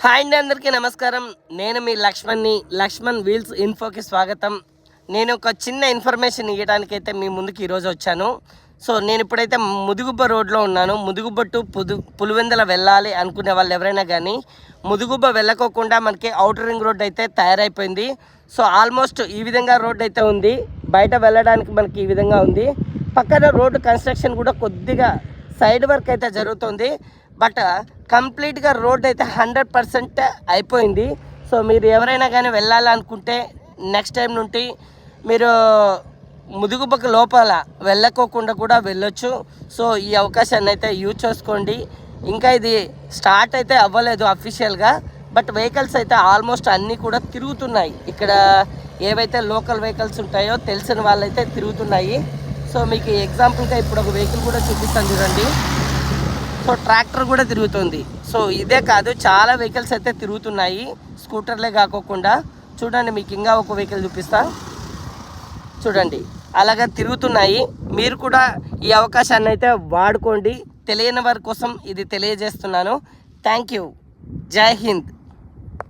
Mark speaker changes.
Speaker 1: Hi అండి, అందరికీ నమస్కారం. నేను మీ లక్ష్మణ్ వీల్స్ ఇన్ఫోకి స్వాగతం. నేను ఒక చిన్న ఇన్ఫర్మేషన్ ఇవ్వడానికైతే మీ ముందుకు ఈరోజు వచ్చాను. సో నేను ఇప్పుడైతే ముదుగుబ్బ రోడ్లో ఉన్నాను. ముదుగుబ్బ టు పులివెందుల వెళ్ళాలి అనుకునే వాళ్ళు ఎవరైనా కానీ ముదుగుబ్బ వెళ్ళకోకుండా మనకి ఔటర్ రింగ్ రోడ్ అయితే తయారైపోయింది. సో ఆల్మోస్ట్ ఈ విధంగా రోడ్ అయితే ఉంది. బయట వెళ్ళడానికి మనకి ఈ విధంగా ఉంది. పక్కన రోడ్డు కన్స్ట్రక్షన్ కూడా కొద్దిగా సైడ్ వర్క్ అయితే జరుగుతుంది. బట్ కంప్లీట్గా రోడ్ అయితే 100% అయిపోయింది. సో మీరు ఎవరైనా కానీ వెళ్ళాలనుకుంటే నెక్స్ట్ టైం నుండి మీరు ముదుగుబ్బకు లోపల వెళ్ళకోకుండా కూడా వెళ్ళొచ్చు. సో ఈ అవకాశాన్ని అయితే యూజ్ చేసుకోండి. ఇంకా ఇది స్టార్ట్ అయితే అవ్వలేదు అఫీషియల్గా, బట్ వెహికల్స్ అయితే ఆల్మోస్ట్ అన్నీ కూడా తిరుగుతున్నాయి. ఇక్కడ ఏవైతే లోకల్ వెహికల్స్ ఉంటాయో తెలిసిన వాళ్ళైతే తిరుగుతున్నాయి. సో మీకు ఎగ్జాంపుల్గా ఇప్పుడు ఒక వెహికల్ కూడా చూపిస్తాను చూడండి. సో ట్రాక్టర్ కూడా తిరుగుతుంది. సో ఇదే కాదు, చాలా వెహికల్స్ అయితే తిరుగుతున్నాయి, స్కూటర్లే కాకోకుండా. చూడండి, మీకు ఇంకా ఒక వెహికల్ చూపిస్తా చూడండి, అలాగా తిరుగుతున్నాయి. మీరు కూడా ఈ అవకాశాన్ని అయితే వాడుకోండి. తెలియని వారి కోసం ఇది తెలియజేస్తున్నాను. Thank you. జై హింద్.